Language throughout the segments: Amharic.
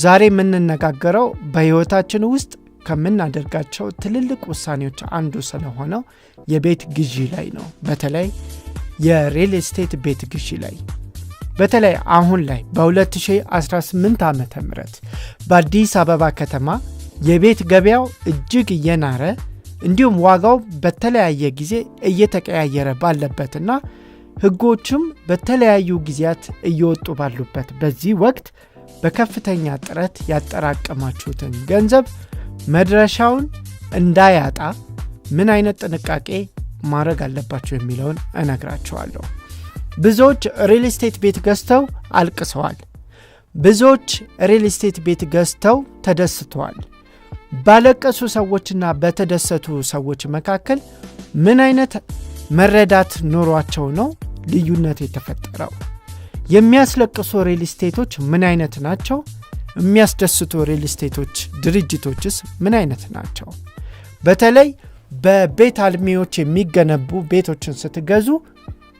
ዛሬ የምንነጋገረው በህይወታችን ውስጥ ከምናደርጋቸው ትልልቅ ውሳኔዎች አንዱ ስለሆነው የቤት ግዢ ላይ ነው። በተለይ የሪል ስቴት ቤት ግዢ ላይ በተለይ አሁን ላይ በ2018 ዓመተ ምህረት በአዲስ አበባ ከተማ የቤት ገበያው እጅግ እየናረ እንዲሁም ዋጋው በተለያየ ጊዜ እየተቀያየረ ባለበትና ህጎችም በተለያዩ ጊዜያት እየወጡ ባሉበት በዚህ ወቅት በከፍተኛ ጥረት ያጠራቀማችሁትን ገንዘብ መድረሻውን እንዳያጣ ምን አይነት ጥንቃቄ ማድረግ አለባችሁ የሚለውን እነግራችኋለሁ። ብዙዎች ሪል ስቴት ቤት ገዝተው አልቅሰዋል። ብዙዎች ሪል ስቴት ቤት ገዝተው ተደስተዋል። ባለቀሱ ሰዎችና በተደሰቱ ሰዎች መካከል ምን አይነት መረዳት ኖሯቸው ነው ልዩነት የተፈጠረው? የሚያስለቅሱ ሪል ስቴቶች ምን አይነት ናቸው? የሚያስደስቱ ሪል ስቴቶች ድርጅቶችስ ምን አይነት ናቸው? በተለይ በቤት አልሚዎች የሚገነቡ ቤቶችን ስትገዙ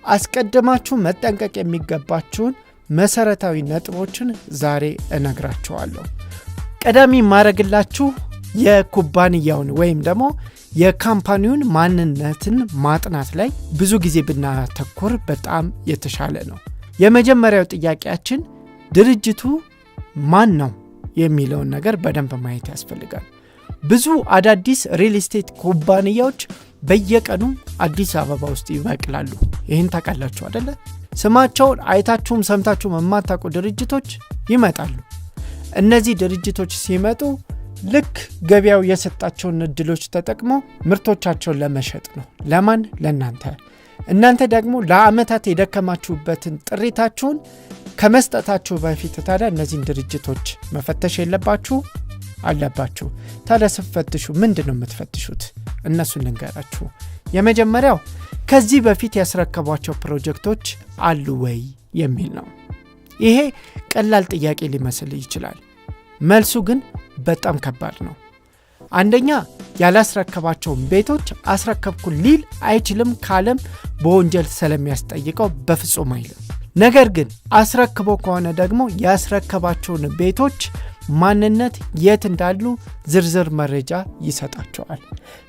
አስቀድማችሁ መጠንቀቅ የሚገባችሁን መሰረታዊ ነጥቦችን ዛሬ እነግራችኋለሁ። ቀዳሚ ማድረግላችሁ የኩባንያውን ወይም ደግሞ የካምፓኒውን ማንነትን ማጥናት ላይ ብዙ ጊዜ ብናተኩር በጣም የተሻለ ነው። የመጀመሪያው ጥያቄያችን ድርጅቱ ማን ነው የሚለውን ነገር በደንብ ማየት ያስፈልጋል። ብዙ አዳዲስ ሪል ስቴት ኩባንያዎች በየቀኑ አዲስ አበባ ውስጥ ይበቅላሉ። ይህን ታውቃላችሁ አይደለ? ስማቸውን አይታችሁም ሰምታችሁም የማታውቁ ድርጅቶች ይመጣሉ። እነዚህ ድርጅቶች ሲመጡ ልክ ገበያው የሰጣቸውን እድሎች ተጠቅመው ምርቶቻቸውን ለመሸጥ ነው። ለማን? ለእናንተ። እናንተ ደግሞ ለአመታት የደከማችሁበትን ጥሪታችሁን ከመስጠታችሁ በፊት ታዲያ እነዚህን ድርጅቶች መፈተሽ አለባችሁ። ታዲያ ስትፈትሹ ምንድነው የምትፈትሹት? እነሱን ልንገራችሁ። የመጀመሪያው ከዚህ በፊት ያስረከቧቸው ፕሮጀክቶች አሉ ወይ የሚል ነው። ይሄ ቀላል ጥያቄ ሊመስል ይችላል። መልሱ ግን በጣም ከባድ ነው። አንደኛ ያላስረከባቸውን ቤቶች አስረከብኩ ሊል አይችልም። ካለም በወንጀል ስለሚያስጠይቀው በፍጹም አይልም። ነገር ግን አስረክቦ ከሆነ ደግሞ ያስረከባቸውን ቤቶች ማንነት የት እንዳሉ ዝርዝር መረጃ ይሰጣቸዋል።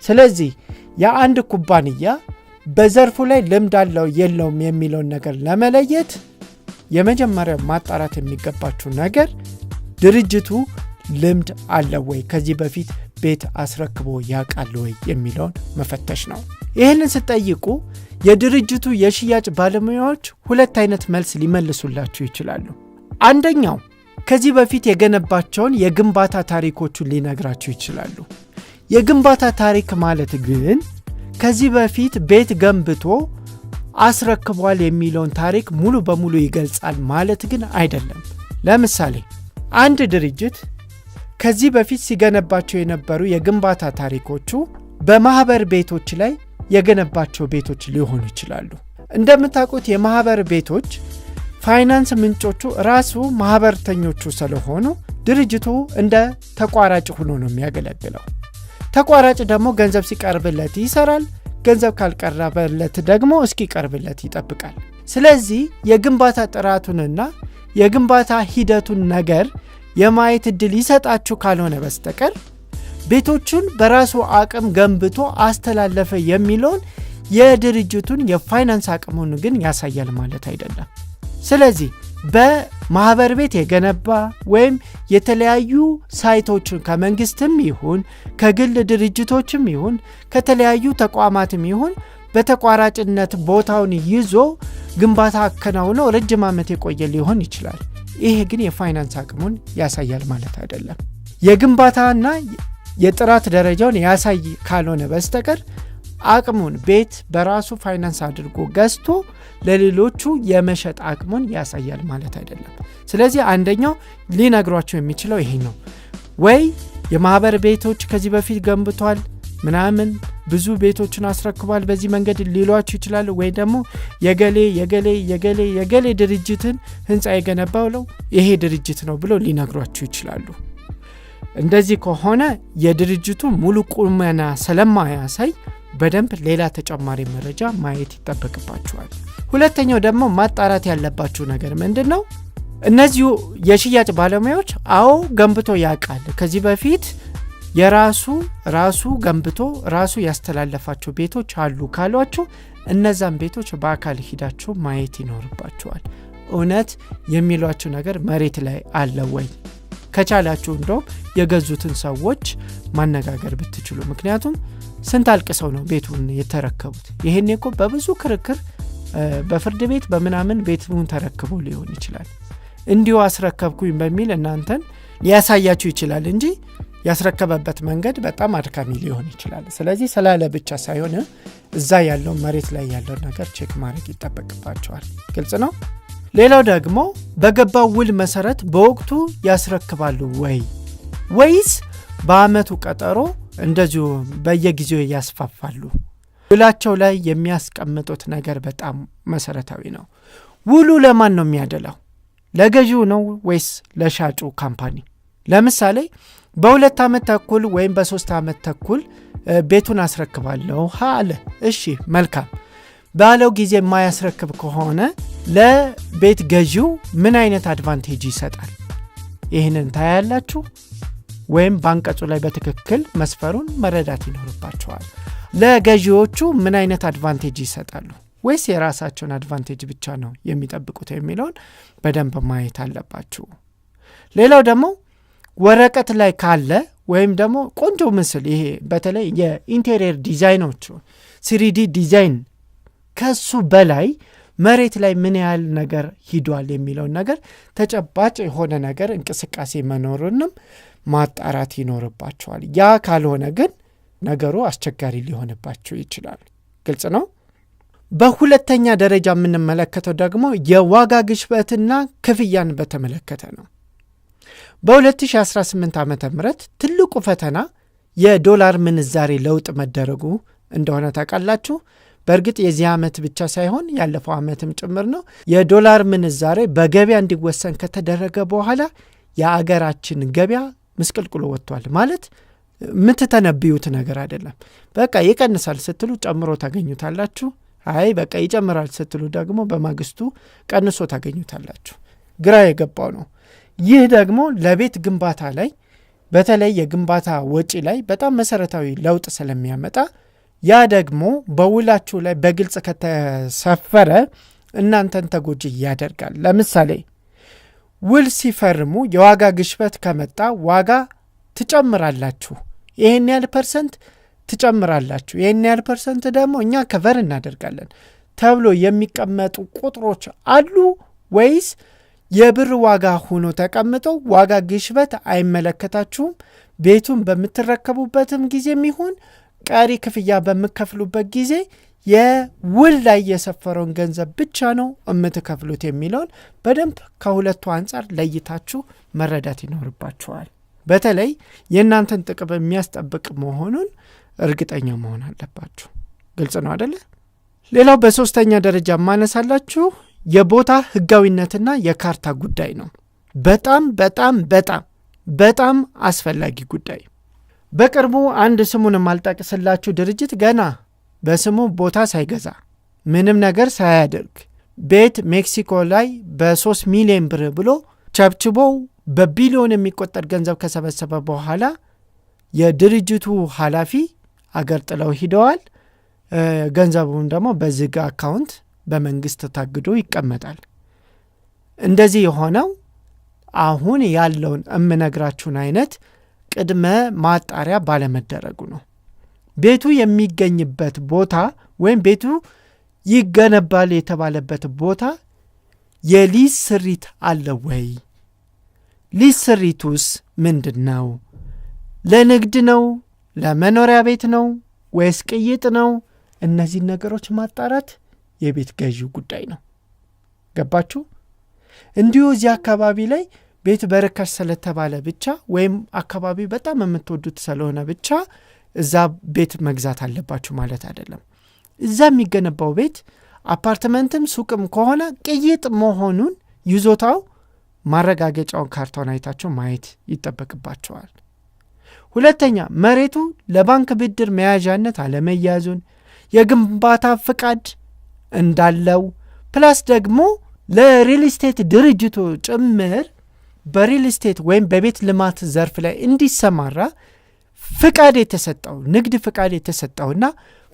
ስለዚህ የአንድ ኩባንያ በዘርፉ ላይ ልምድ አለው የለውም የሚለውን ነገር ለመለየት የመጀመሪያው ማጣራት የሚገባችሁ ነገር ድርጅቱ ልምድ አለው ወይ፣ ከዚህ በፊት ቤት አስረክቦ ያውቃል ወይ የሚለውን መፈተሽ ነው። ይህንን ስትጠይቁ የድርጅቱ የሽያጭ ባለሙያዎች ሁለት አይነት መልስ ሊመልሱላችሁ ይችላሉ። አንደኛው ከዚህ በፊት የገነባቸውን የግንባታ ታሪኮቹን ሊነግራችሁ ይችላሉ። የግንባታ ታሪክ ማለት ግን ከዚህ በፊት ቤት ገንብቶ አስረክቧል የሚለውን ታሪክ ሙሉ በሙሉ ይገልጻል ማለት ግን አይደለም። ለምሳሌ አንድ ድርጅት ከዚህ በፊት ሲገነባቸው የነበሩ የግንባታ ታሪኮቹ በማህበር ቤቶች ላይ የገነባቸው ቤቶች ሊሆኑ ይችላሉ። እንደምታውቁት የማህበር ቤቶች ፋይናንስ ምንጮቹ ራሱ ማህበርተኞቹ ስለሆኑ ድርጅቱ እንደ ተቋራጭ ሆኖ ነው የሚያገለግለው። ተቋራጭ ደግሞ ገንዘብ ሲቀርብለት ይሰራል፣ ገንዘብ ካልቀረበለት ደግሞ እስኪቀርብለት ይጠብቃል። ስለዚህ የግንባታ ጥራቱንና የግንባታ ሂደቱን ነገር የማየት እድል ይሰጣችሁ ካልሆነ በስተቀር ቤቶቹን በራሱ አቅም ገንብቶ አስተላለፈ የሚለውን የድርጅቱን የፋይናንስ አቅሙን ግን ያሳያል ማለት አይደለም። ስለዚህ በማህበር ቤት የገነባ ወይም የተለያዩ ሳይቶችን ከመንግስትም ይሁን ከግል ድርጅቶችም ይሁን ከተለያዩ ተቋማትም ይሁን በተቋራጭነት ቦታውን ይዞ ግንባታ አከናውኖ ረጅም ዓመት የቆየ ሊሆን ይችላል። ይሄ ግን የፋይናንስ አቅሙን ያሳያል ማለት አይደለም። የግንባታና የጥራት ደረጃውን ያሳይ ካልሆነ በስተቀር አቅሙን ቤት በራሱ ፋይናንስ አድርጎ ገዝቶ ለሌሎቹ የመሸጥ አቅሙን ያሳያል ማለት አይደለም። ስለዚህ አንደኛው ሊነግሯቸው የሚችለው ይሄ ነው። ወይ የማህበር ቤቶች ከዚህ በፊት ገንብቷል ምናምን ብዙ ቤቶችን አስረክቧል በዚህ መንገድ ሊሏችሁ ይችላሉ። ወይ ደግሞ የገሌ ድርጅትን ህንፃ የገነባው ይሄ ድርጅት ነው ብሎ ሊነግሯችሁ ይችላሉ። እንደዚህ ከሆነ የድርጅቱ ሙሉ ቁመና ስለማያሳይ በደንብ ሌላ ተጨማሪ መረጃ ማየት ይጠበቅባችኋል። ሁለተኛው ደግሞ ማጣራት ያለባችሁ ነገር ምንድነው? እነዚሁ የሽያጭ ባለሙያዎች አዎ ገንብቶ ያውቃል፣ ከዚህ በፊት ራሱ ገንብቶ ራሱ ያስተላለፋቸው ቤቶች አሉ ካሏችሁ እነዛን ቤቶች በአካል ሂዳችሁ ማየት ይኖርባችኋል። እውነት የሚሏችሁ ነገር መሬት ላይ አለ ወይ? ከቻላችሁ እንደውም የገዙትን ሰዎች ማነጋገር ብትችሉ። ምክንያቱም ስንት አልቅሰው ነው ቤቱን የተረከቡት። ይሄኔ እኮ በብዙ ክርክር በፍርድ ቤት በምናምን ቤቱን ተረክቦ ሊሆን ይችላል። እንዲሁ አስረከብኩኝ በሚል እናንተን ሊያሳያችሁ ይችላል እንጂ ያስረከበበት መንገድ በጣም አድካሚ ሊሆን ይችላል። ስለዚህ ስላለ ብቻ ሳይሆን እዛ ያለው መሬት ላይ ያለው ነገር ቼክ ማድረግ ይጠበቅባቸዋል። ግልጽ ነው። ሌላው ደግሞ በገባው ውል መሰረት በወቅቱ ያስረክባሉ ወይስ በአመቱ ቀጠሮ እንደዚሁ በየጊዜው ያስፋፋሉ? ውላቸው ላይ የሚያስቀምጡት ነገር በጣም መሰረታዊ ነው። ውሉ ለማን ነው የሚያደላው? ለገዢው ነው ወይስ ለሻጩ ካምፓኒ? ለምሳሌ በ2 ዓመት ተኩል ወይም በ3 ዓመት ተኩል ቤቱን አስረክባለሁ አለ። እሺ መልካም። ባለው ጊዜ የማያስረክብ ከሆነ ለቤት ገዢው ምን አይነት አድቫንቴጅ ይሰጣል? ይህንን ታያላችሁ ወይም ባንቀጹ ላይ በትክክል መስፈሩን መረዳት ይኖርባቸዋል። ለገዢዎቹ ምን አይነት አድቫንቴጅ ይሰጣሉ ወይስ የራሳቸውን አድቫንቴጅ ብቻ ነው የሚጠብቁት የሚለውን በደንብ ማየት አለባችሁ። ሌላው ደግሞ ወረቀት ላይ ካለ ወይም ደግሞ ቆንጆ ምስል፣ ይሄ በተለይ የኢንቴሪየር ዲዛይኖቹ 3D ዲዛይን ከሱ በላይ መሬት ላይ ምን ያህል ነገር ሂዷል የሚለውን ነገር ተጨባጭ የሆነ ነገር እንቅስቃሴ መኖሩንም ማጣራት ይኖርባቸዋል። ያ ካልሆነ ግን ነገሩ አስቸጋሪ ሊሆንባቸው ይችላል። ግልጽ ነው። በሁለተኛ ደረጃ የምንመለከተው ደግሞ የዋጋ ግሽበትና ክፍያን በተመለከተ ነው። በ2018 ዓ.ም ትልቁ ፈተና የዶላር ምንዛሬ ለውጥ መደረጉ እንደሆነ ታውቃላችሁ። በእርግጥ የዚህ ዓመት ብቻ ሳይሆን ያለፈው ዓመትም ጭምር ነው። የዶላር ምንዛሬ በገበያ እንዲወሰን ከተደረገ በኋላ የአገራችን ገበያ ምስቅልቅሎ ወጥቷል። ማለት የምትተነብዩት ነገር አይደለም። በቃ ይቀንሳል ስትሉ ጨምሮ ታገኙታላችሁ። አይ በቃ ይጨምራል ስትሉ ደግሞ በማግስቱ ቀንሶ ታገኙታላችሁ። ግራ የገባው ነው። ይህ ደግሞ ለቤት ግንባታ ላይ በተለይ የግንባታ ወጪ ላይ በጣም መሰረታዊ ለውጥ ስለሚያመጣ ያ ደግሞ በውላችሁ ላይ በግልጽ ከተሰፈረ እናንተን ተጎጂ ያደርጋል። ለምሳሌ ውል ሲፈርሙ የዋጋ ግሽበት ከመጣ ዋጋ ትጨምራላችሁ፣ ይሄን ያህል % ትጨምራላችሁ፣ ይሄን ያህል % ደግሞ እኛ ከቨር እናደርጋለን ተብሎ የሚቀመጡ ቁጥሮች አሉ ወይስ የብር ዋጋ ሆኖ ተቀምጠው ዋጋ ግሽበት አይመለከታችሁም? ቤቱን በምትረከቡበትም ጊዜም ይሁን ቀሪ ክፍያ በምከፍሉበት ጊዜ የውል ላይ የሰፈረውን ገንዘብ ብቻ ነው የምትከፍሉት የሚለውን በደንብ ከሁለቱ አንጻር ለይታችሁ መረዳት ይኖርባችኋል። በተለይ የእናንተን ጥቅም የሚያስጠብቅ መሆኑን እርግጠኛ መሆን አለባችሁ። ግልጽ ነው አይደለ? ሌላው በሶስተኛ ደረጃ ማነሳላችሁ የቦታ ህጋዊነትና የካርታ ጉዳይ ነው። በጣም በጣም በጣም በጣም አስፈላጊ ጉዳይ። በቅርቡ አንድ ስሙን ማልጠቅስላችሁ ድርጅት ገና በስሙ ቦታ ሳይገዛ ምንም ነገር ሳያደርግ ቤት ሜክሲኮ ላይ በ3 ሚሊዮን ብር ብሎ ቸብችቦ በቢሊዮን የሚቆጠር ገንዘብ ከሰበሰበ በኋላ የድርጅቱ ኃላፊ አገር ጥለው ሂደዋል። ገንዘቡን ደግሞ በዝግ አካውንት በመንግስት ታግዶ ይቀመጣል። እንደዚህ የሆነው አሁን ያለውን እምነግራችሁን አይነት ቅድመ ማጣሪያ ባለመደረጉ ነው። ቤቱ የሚገኝበት ቦታ ወይም ቤቱ ይገነባል የተባለበት ቦታ የሊዝ ስሪት አለ ወይ? ሊዝ ስሪቱስ ምንድን ነው? ለንግድ ነው? ለመኖሪያ ቤት ነው ወይስ ቅይጥ ነው? እነዚህ ነገሮች ማጣራት የቤት ገዢው ጉዳይ ነው። ገባችሁ? እንዲሁ እዚህ አካባቢ ላይ ቤት በረከስ ስለተባለ ብቻ ወይም አካባቢ በጣም የምትወዱት ስለሆነ ብቻ እዛ ቤት መግዛት አለባችሁ ማለት አይደለም። እዛ የሚገነባው ቤት አፓርትመንትም ሱቅም ከሆነ ቅይጥ መሆኑን ይዞታው ማረጋገጫውን ካርታውን አይታችሁ ማየት ይጠበቅባቸዋል። ሁለተኛ መሬቱ ለባንክ ብድር መያዣነት አለመያዙን፣ የግንባታ ፍቃድ እንዳለው ፕላስ ደግሞ ለሪል ስቴት ድርጅቱ ጭምር በሪል ስቴት ወይም በቤት ልማት ዘርፍ ላይ እንዲሰማራ ፍቃድ የተሰጠው ንግድ ፍቃድ የተሰጠውና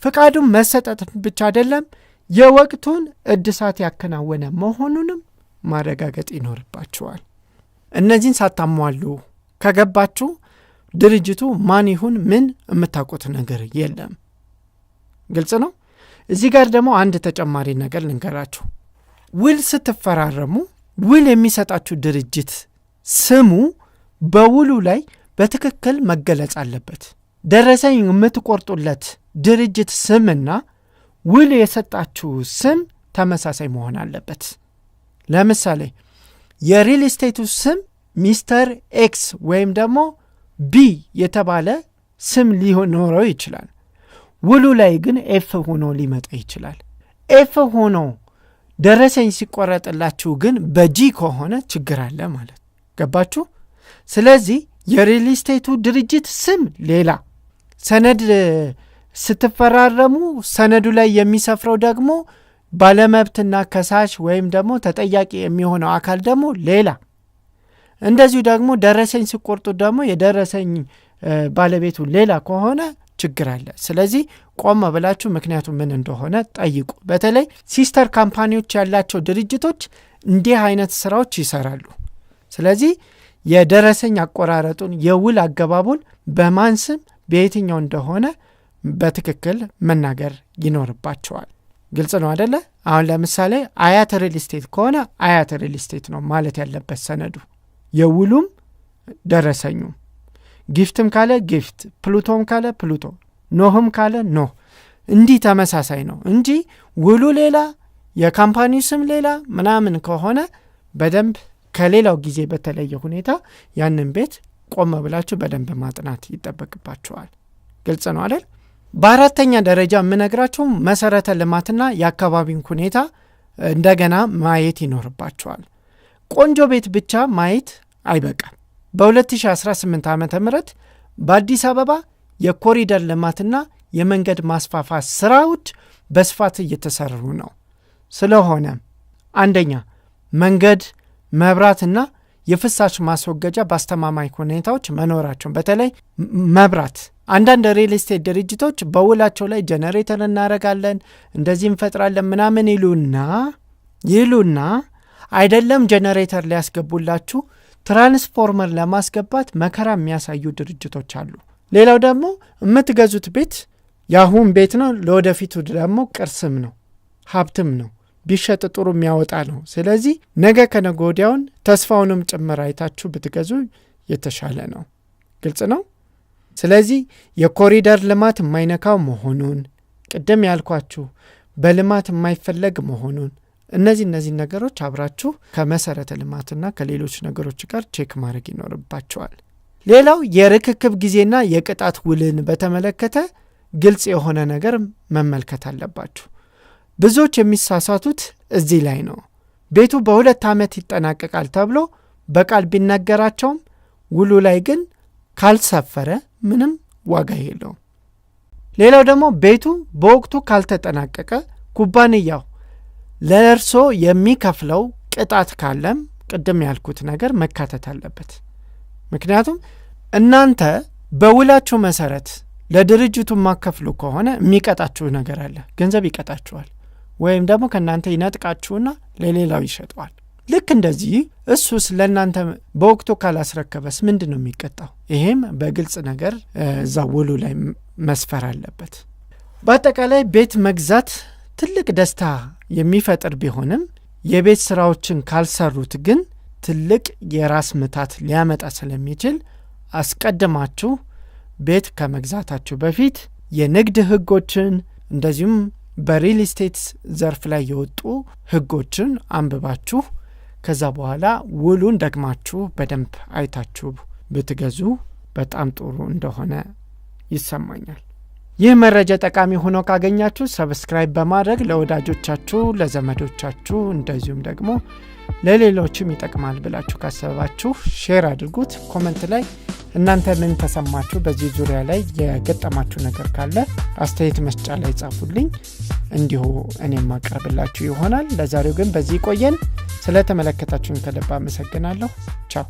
ፍቃዱን መሰጠት ብቻ አይደለም የወቅቱን እድሳት ያከናወነ መሆኑንም ማረጋገጥ ይኖርባቸዋል። እነዚህን ሳታሟሉ ከገባችሁ ድርጅቱ ማን ይሁን ምን የምታውቁት ነገር የለም። ግልጽ ነው። እዚህ ጋር ደግሞ አንድ ተጨማሪ ነገር ልንገራችሁ። ውል ስትፈራረሙ ውል የሚሰጣችሁ ድርጅት ስሙ በውሉ ላይ በትክክል መገለጽ አለበት። ደረሰኝ የምትቆርጡለት ድርጅት ስምና ውል የሰጣችሁ ስም ተመሳሳይ መሆን አለበት። ለምሳሌ የሪል ስቴቱ ስም ሚስተር ኤክስ ወይም ደግሞ ቢ የተባለ ስም ሊኖረው ይችላል። ውሉ ላይ ግን ኤፍ ሆኖ ሊመጣ ይችላል። ኤፍ ሆኖ ደረሰኝ ሲቆረጥላችሁ ግን በጂ ከሆነ ችግር አለ ማለት ገባችሁ? ስለዚህ የሪል ስቴቱ ድርጅት ስም ሌላ፣ ሰነድ ስትፈራረሙ ሰነዱ ላይ የሚሰፍረው ደግሞ ባለመብትና ከሳሽ ወይም ደግሞ ተጠያቂ የሚሆነው አካል ደግሞ ሌላ። እንደዚሁ ደግሞ ደረሰኝ ሲቆርጡ ደግሞ የደረሰኝ ባለቤቱ ሌላ ከሆነ ችግር አለ። ስለዚህ ቆም ብላችሁ ምክንያቱ ምን እንደሆነ ጠይቁ። በተለይ ሲስተር ካምፓኒዎች ያላቸው ድርጅቶች እንዲህ አይነት ስራዎች ይሰራሉ። ስለዚህ የደረሰኝ አቆራረጡን የውል አገባቡን በማን ስም በየትኛው እንደሆነ በትክክል መናገር ይኖርባቸዋል። ግልጽ ነው አይደለ? አሁን ለምሳሌ አያት ሪል ስቴት ከሆነ አያት ሪል ስቴት ነው ማለት ያለበት ሰነዱ፣ የውሉም ደረሰኙም። ጊፍትም ካለ ጊፍት፣ ፕሉቶም ካለ ፕሉቶ፣ ኖህም ካለ ኖህ። እንዲህ ተመሳሳይ ነው እንጂ ውሉ ሌላ የካምፓኒው ስም ሌላ ምናምን ከሆነ በደንብ ከሌላው ጊዜ በተለየ ሁኔታ ያንን ቤት ቆም ብላችሁ በደንብ ማጥናት ይጠበቅባችኋል። ግልጽ ነው አይደል? በአራተኛ ደረጃ የምነግራችሁ መሰረተ ልማትና የአካባቢውን ሁኔታ እንደገና ማየት ይኖርባችኋል። ቆንጆ ቤት ብቻ ማየት አይበቃም። በ2018 ዓ.ም በአዲስ አበባ የኮሪደር ልማትና የመንገድ ማስፋፋት ስራዎች በስፋት እየተሰሩ ነው። ስለሆነ አንደኛ መንገድ፣ መብራትና የፍሳሽ ማስወገጃ በአስተማማኝ ሁኔታዎች መኖራቸው። በተለይ መብራት አንዳንድ ሪል ስቴት ድርጅቶች በውላቸው ላይ ጀነሬተር እናረጋለን እንደዚህ እንፈጥራለን ምናምን ይሉና አይደለም ጀነሬተር ሊያስገቡላችሁ ትራንስፎርመር ለማስገባት መከራ የሚያሳዩ ድርጅቶች አሉ። ሌላው ደግሞ የምትገዙት ቤት ያሁን ቤት ነው፣ ለወደፊቱ ደግሞ ቅርስም ነው ሀብትም ነው፣ ቢሸጥ ጥሩ የሚያወጣ ነው። ስለዚህ ነገ ከነገ ወዲያውን ተስፋውንም ጭምር አይታችሁ ብትገዙ የተሻለ ነው። ግልጽ ነው። ስለዚህ የኮሪደር ልማት የማይነካው መሆኑን ቅድም ያልኳችሁ በልማት የማይፈለግ መሆኑን እነዚህ ነገሮች አብራችሁ ከመሰረተ ልማትና ከሌሎች ነገሮች ጋር ቼክ ማድረግ ይኖርባቸዋል። ሌላው የርክክብ ጊዜና የቅጣት ውልን በተመለከተ ግልጽ የሆነ ነገር መመልከት አለባችሁ። ብዙዎች የሚሳሳቱት እዚህ ላይ ነው። ቤቱ በ2 ዓመት ይጠናቀቃል ተብሎ በቃል ቢነገራቸውም ውሉ ላይ ግን ካልሰፈረ ምንም ዋጋ የለውም። ሌላው ደግሞ ቤቱ በወቅቱ ካልተጠናቀቀ ኩባንያው ለእርሶ የሚከፍለው ቅጣት ካለም ቅድም ያልኩት ነገር መካተት አለበት። ምክንያቱም እናንተ በውላችሁ መሰረት ለድርጅቱ ማከፍሉ ከሆነ የሚቀጣችሁ ነገር አለ፣ ገንዘብ ይቀጣችኋል፣ ወይም ደግሞ ከእናንተ ይነጥቃችሁና ለሌላው ይሸጠዋል። ልክ እንደዚህ እሱስ ለእናንተ በወቅቱ ካላስረከበስ ምንድን ነው የሚቀጣው? ይሄም በግልጽ ነገር እዛ ውሉ ላይ መስፈር አለበት። በአጠቃላይ ቤት መግዛት ትልቅ ደስታ የሚፈጥር ቢሆንም የቤት ስራዎችን ካልሰሩት ግን ትልቅ የራስ ምታት ሊያመጣ ስለሚችል አስቀድማችሁ ቤት ከመግዛታችሁ በፊት የንግድ ህጎችን እንደዚሁም በሪል ስቴት ዘርፍ ላይ የወጡ ህጎችን አንብባችሁ ከዛ በኋላ ውሉን ደግማችሁ በደንብ አይታችሁ ብትገዙ በጣም ጥሩ እንደሆነ ይሰማኛል። ይህ መረጃ ጠቃሚ ሆኖ ካገኛችሁ ሰብስክራይብ በማድረግ ለወዳጆቻችሁ፣ ለዘመዶቻችሁ እንደዚሁም ደግሞ ለሌሎችም ይጠቅማል ብላችሁ ካሰባችሁ ሼር አድርጉት። ኮመንት ላይ እናንተ ምን ተሰማችሁ፣ በዚህ ዙሪያ ላይ የገጠማችሁ ነገር ካለ አስተያየት መስጫ ላይ ጻፉልኝ፣ እንዲሁ እኔም ማቀርብላችሁ ይሆናል። ለዛሬው ግን በዚህ ቆየን። ስለተመለከታችሁን ከልብ አመሰግናለሁ። ቻው።